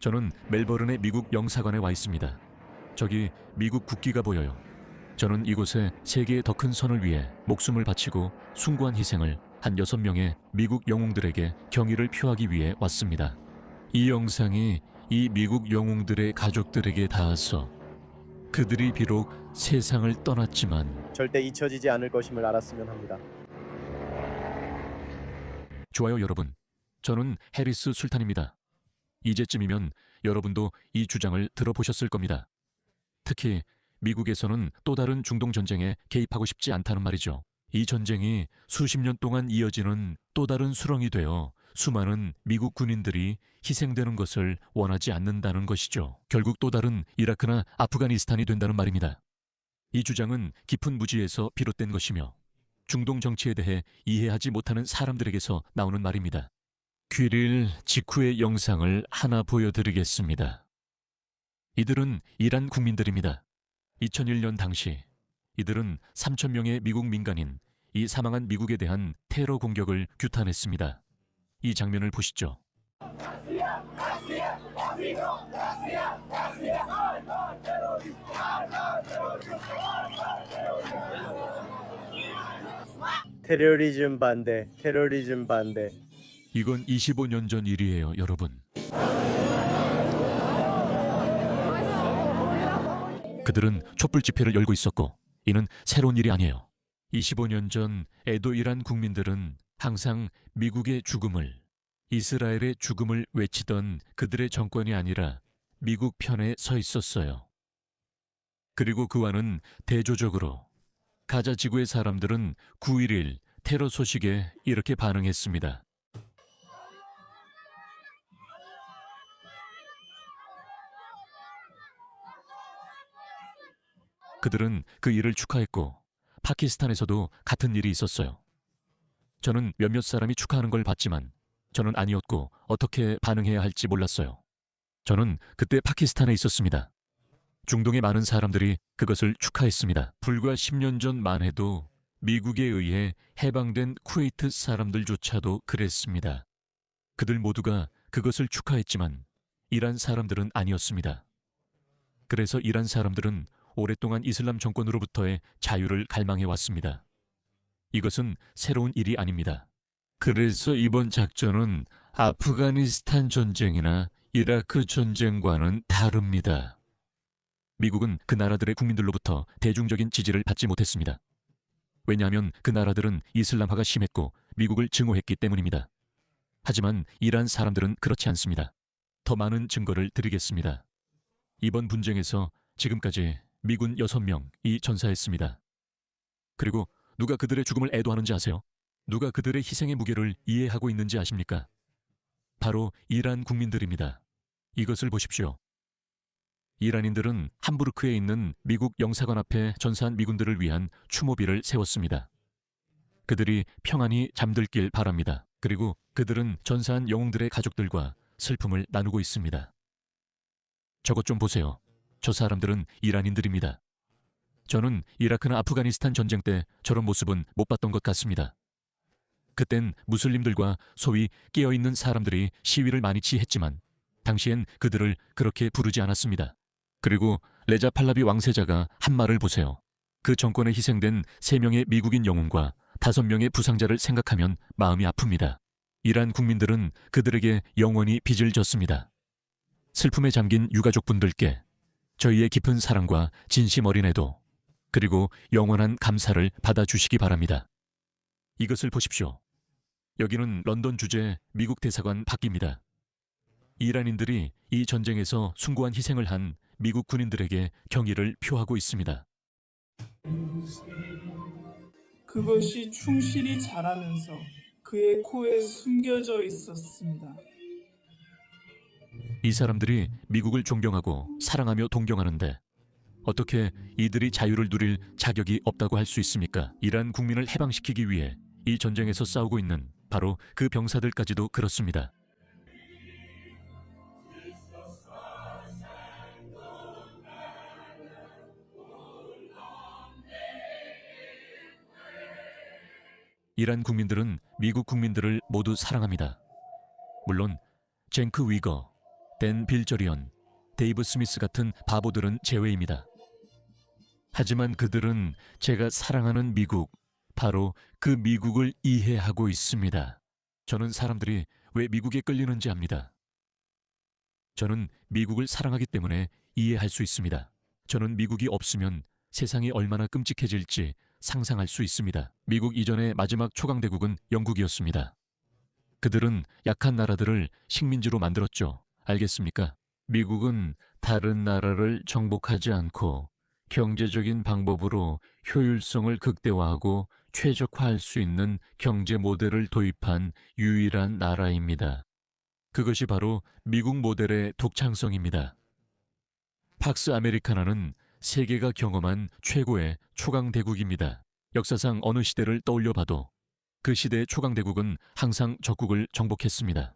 저는 멜버른의 미국 영사관에 와 있습니다. 저기 미국 국기가 보여요. 저는 이곳에 세계의 더 큰 선을 위해 목숨을 바치고 숭고한 희생을 한 6명의 미국 영웅들에게 경의를 표하기 위해 왔습니다. 이 영상이 이 미국 영웅들의 가족들에게 닿아서 그들이 비록 세상을 떠났지만 절대 잊혀지지 않을 것임을 알았으면 합니다. 좋아요 여러분. 저는 해리스 술탄입니다. 이제쯤이면 여러분도 이 주장을 들어보셨을 겁니다. 특히 미국에서는 또 다른 중동 전쟁에 개입하고 싶지 않다는 말이죠. 이 전쟁이 수십 년 동안 이어지는 또 다른 수렁이 되어 수많은 미국 군인들이 희생되는 것을 원하지 않는다는 것이죠. 결국 또 다른 이라크나 아프가니스탄이 된다는 말입니다. 이 주장은 깊은 무지에서 비롯된 것이며 중동 정치에 대해 이해하지 못하는 사람들에게서 나오는 말입니다. 귀릴 직후의 영상을 하나 보여드리겠습니다. 이들은 이란 국민들입니다. 2001년 당시 이들은 3,000명의 미국 민간인, 이 사망한 미국에 대한 테러 공격을 규탄했습니다. 이 장면을 보시죠. 테러리즘 반대, 테러리즘 반대. 이건 25년 전 일이에요, 여러분. 그들은 촛불 집회를 열고 있었고 이는 새로운 일이 아니에요. 25년 전 에도 이란 국민들은 항상 미국의 죽음을, 이스라엘의 죽음을 외치던 그들의 정권이 아니라 미국 편에 서 있었어요. 그리고 그와는 대조적으로 가자 지구의 사람들은 9.11 테러 소식에 이렇게 반응했습니다. 그들은 그 일을 축하했고 파키스탄에서도 같은 일이 있었어요. 저는 몇몇 사람이 축하하는 걸 봤지만 저는 아니었고 어떻게 반응해야 할지 몰랐어요. 저는 그때 파키스탄에 있었습니다. 중동의 많은 사람들이 그것을 축하했습니다. 불과 10년 전만 해도 미국에 의해 해방된 쿠웨이트 사람들조차도 그랬습니다. 그들 모두가 그것을 축하했지만 이란 사람들은 아니었습니다. 그래서 이란 사람들은 오랫동안 이슬람 정권으로부터의 자유를 갈망해 왔습니다. 이것은 새로운 일이 아닙니다. 그래서 이번 작전은 아프가니스탄 전쟁이나 이라크 전쟁과는 다릅니다. 미국은 그 나라들의 국민들로부터 대중적인 지지를 받지 못했습니다. 왜냐하면 그 나라들은 이슬람화가 심했고 미국을 증오했기 때문입니다. 하지만 이란 사람들은 그렇지 않습니다. 더 많은 증거를 드리겠습니다. 이번 분쟁에서 지금까지 미군 6명이 전사했습니다. 그리고 누가 그들의 죽음을 애도하는지 아세요? 누가 그들의 희생의 무게를 이해하고 있는지 아십니까? 바로 이란 국민들입니다. 이것을 보십시오. 이란인들은 함부르크에 있는 미국 영사관 앞에 전사한 미군들을 위한 추모비를 세웠습니다. 그들이 평안히 잠들길 바랍니다. 그리고 그들은 전사한 영웅들의 가족들과 슬픔을 나누고 있습니다. 저것 좀 보세요. 저 사람들은 이란인들입니다. 저는 이라크나 아프가니스탄 전쟁 때 저런 모습은 못 봤던 것 같습니다. 그땐 무슬림들과 소위 깨어있는 사람들이 시위를 많이 취했지만 당시엔 그들을 그렇게 부르지 않았습니다. 그리고 레자 팔라비 왕세자가 한 말을 보세요. 그 정권에 희생된 3명의 미국인 영웅과 5명의 부상자를 생각하면 마음이 아픕니다. 이란 국민들은 그들에게 영원히 빚을 졌습니다. 슬픔에 잠긴 유가족분들께 저희의 깊은 사랑과 진심 어린 애도 그리고 영원한 감사를 받아주시기 바랍니다. 이것을 보십시오. 여기는 런던 주재 미국 대사관 밖입니다. 이란인들이 이 전쟁에서 숭고한 희생을 한 미국 군인들에게 경의를 표하고 있습니다. 그것이 충실히 자라면서 그의 코에 숨겨져 있었습니다. 이 사람들이 미국을 존경하고 사랑하며 동경하는데 어떻게 이들이 자유를 누릴 자격이 없다고 할 수 있습니까? 이란 국민을 해방시키기 위해 이 전쟁에서 싸우고 있는 바로 그 병사들까지도 그렇습니다. 이란 국민들은 미국 국민들을 모두 사랑합니다. 물론 젠크 위거, 댄 빌저리언, 데이브 스미스 같은 바보들은 제외입니다. 하지만 그들은 제가 사랑하는 미국, 바로 그 미국을 이해하고 있습니다. 저는 사람들이 왜 미국에 끌리는지 압니다. 저는 미국을 사랑하기 때문에 이해할 수 있습니다. 저는 미국이 없으면 세상이 얼마나 끔찍해질지 상상할 수 있습니다. 미국 이전의 마지막 초강대국은 영국이었습니다. 그들은 약한 나라들을 식민지로 만들었죠. 알겠습니까? 미국은 다른 나라를 정복하지 않고 경제적인 방법으로 효율성을 극대화하고 최적화할 수 있는 경제 모델을 도입한 유일한 나라입니다. 그것이 바로 미국 모델의 독창성입니다. 팍스 아메리카나는 세계가 경험한 최고의 초강대국입니다. 역사상 어느 시대를 떠올려 봐도 그 시대의 초강대국은 항상 적국을 정복했습니다.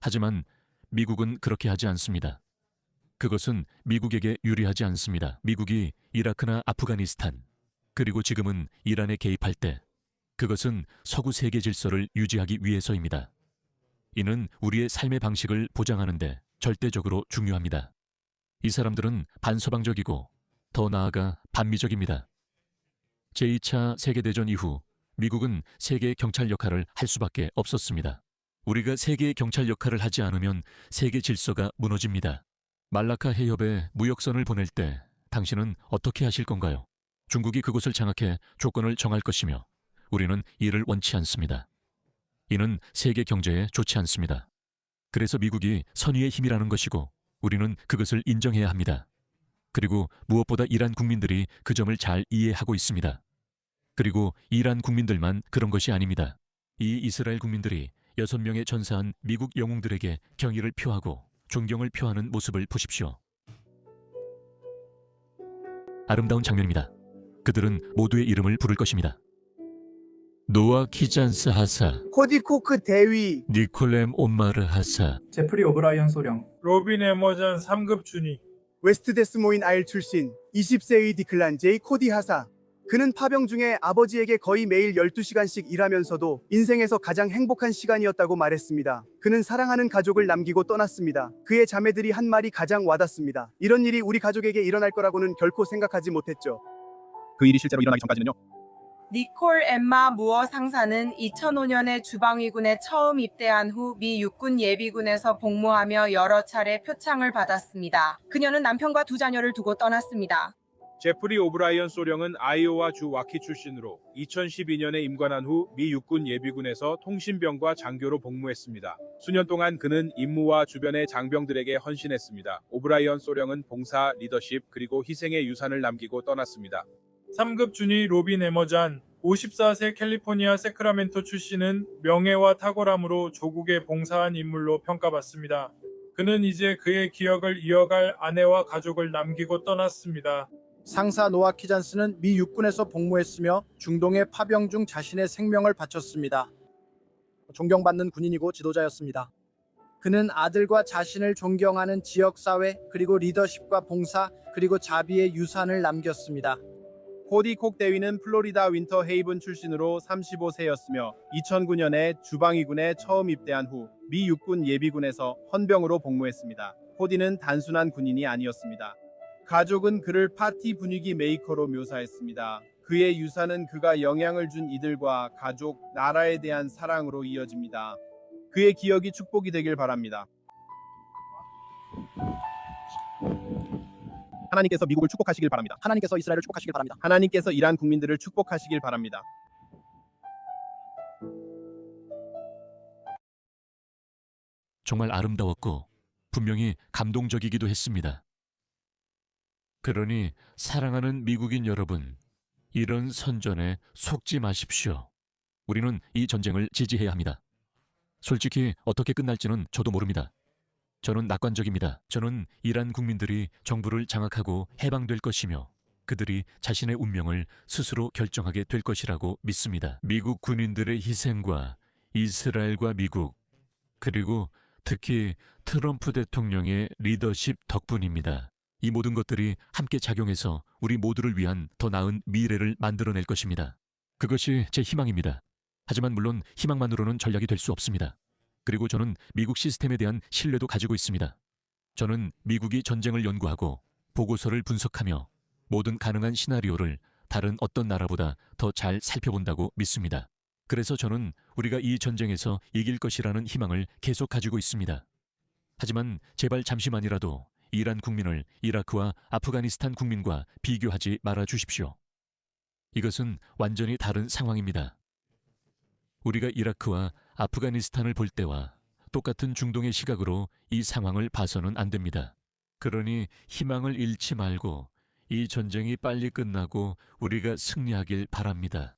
하지만 미국은 그렇게 하지 않습니다. 그것은 미국에게 유리하지 않습니다. 미국이 이라크나 아프가니스탄, 그리고 지금은 이란에 개입할 때 그것은 서구 세계 질서를 유지하기 위해서입니다. 이는 우리의 삶의 방식을 보장하는 데 절대적으로 중요합니다. 이 사람들은 반서방적이고 더 나아가 반미적입니다. 제2차 세계대전 이후 미국은 세계 경찰 역할을 할 수밖에 없었습니다. 우리가 세계 경찰 역할을 하지 않으면 세계 질서가 무너집니다. 말라카 해협에 무역선을 보낼 때 당신은 어떻게 하실 건가요? 중국이 그곳을 장악해 조건을 정할 것이며 우리는 이를 원치 않습니다. 이는 세계 경제에 좋지 않습니다. 그래서 미국이 선의의 힘이라는 것이고 우리는 그것을 인정해야 합니다. 그리고 무엇보다 이란 국민들이 그 점을 잘 이해하고 있습니다. 그리고 이란 국민들만 그런 것이 아닙니다. 이 이스라엘 국민들이 6명의 전사한 미국 영웅들에게 경의를 표하고 존경을 표하는 모습을 보십시오. 아름다운 장면입니다. 그들은 모두의 이름을 부를 것입니다. 노아 키잔스 하사, 코디 코크 대위, 니콜렘 온마르 하사, 제프리 오브라이언 소령, 로빈 에머전 3급 준위, 웨스트 데스모인 아일 출신 20세의 디클란 제이 코디 하사. 그는 파병 중에 아버지에게 거의 매일 12시간씩 일하면서도 인생에서 가장 행복한 시간이었다고 말했습니다. 그는 사랑하는 가족을 남기고 떠났습니다. 그의 자매들이 한 말이 가장 와닿습니다. 이런 일이 우리 가족에게 일어날 거라고는 결코 생각하지 못했죠. 그 일이 실제로 일어나기 전까지는요. 니콜 엠마 무어 상사는 2005년에 주방위군에 처음 입대한 후 미 육군 예비군에서 복무하며 여러 차례 표창을 받았습니다. 그녀는 남편과 2자녀를 두고 떠났습니다. 제프리 오브라이언 소령은 아이오와 주 와키 출신으로 2012년에 임관한 후 미 육군 예비군에서 통신병과 장교로 복무했습니다. 수년 동안 그는 임무와 주변의 장병들에게 헌신했습니다. 오브라이언 소령은 봉사, 리더십, 그리고 희생의 유산을 남기고 떠났습니다. 3급 준위 로빈 에머잔, 54세 캘리포니아 세크라멘토 출신은 명예와 탁월함으로 조국에 봉사한 인물로 평가받습니다. 그는 이제 그의 기억을 이어갈 아내와 가족을 남기고 떠났습니다. 상사 노아 키잔스는 미 육군에서 복무했으며 중동의 파병 중 자신의 생명을 바쳤습니다. 존경받는 군인이고 지도자였습니다. 그는 아들과 자신을 존경하는 지역사회 그리고 리더십과 봉사 그리고 자비의 유산을 남겼습니다. 코디 콕 대위는 플로리다 윈터 헤이븐 출신으로 35세였으며 2009년에 주방위군에 처음 입대한 후 미 육군 예비군에서 헌병으로 복무했습니다. 코디는 단순한 군인이 아니었습니다. 가족은 그를 파티 분위기 메이커로 묘사했습니다. 그의 유산은 그가 영향을 준 이들과 가족, 나라에 대한 사랑으로 이어집니다. 그의 기억이 축복이 되길 바랍니다. 하나님께서 미국을 축복하시길 바랍니다. 하나님께서 이스라엘을 축복하시길 바랍니다. 하나님께서 이란 국민들을 축복하시길 바랍니다. 정말 아름다웠고 분명히 감동적이기도 했습니다. 그러니 사랑하는 미국인 여러분, 이런 선전에 속지 마십시오. 우리는 이 전쟁을 지지해야 합니다. 솔직히 어떻게 끝날지는 저도 모릅니다. 저는 낙관적입니다. 저는 이란 국민들이 정부를 장악하고 해방될 것이며 그들이 자신의 운명을 스스로 결정하게 될 것이라고 믿습니다. 미국 군인들의 희생과 이스라엘과 미국, 그리고 특히 트럼프 대통령의 리더십 덕분입니다. 이 모든 것들이 함께 작용해서 우리 모두를 위한 더 나은 미래를 만들어낼 것입니다. 그것이 제 희망입니다. 하지만 물론 희망만으로는 전략이 될 수 없습니다. 그리고 저는 미국 시스템에 대한 신뢰도 가지고 있습니다. 저는 미국이 전쟁을 연구하고 보고서를 분석하며 모든 가능한 시나리오를 다른 어떤 나라보다 더 잘 살펴본다고 믿습니다. 그래서 저는 우리가 이 전쟁에서 이길 것이라는 희망을 계속 가지고 있습니다. 하지만 제발 잠시만이라도 이란 국민을 이라크와 아프가니스탄 국민과 비교하지 말아 주십시오. 이것은 완전히 다른 상황입니다. 우리가 이라크와 아프가니스탄을 볼 때와 똑같은 중동의 시각으로 이 상황을 봐서는 안 됩니다. 그러니 희망을 잃지 말고 이 전쟁이 빨리 끝나고 우리가 승리하길 바랍니다.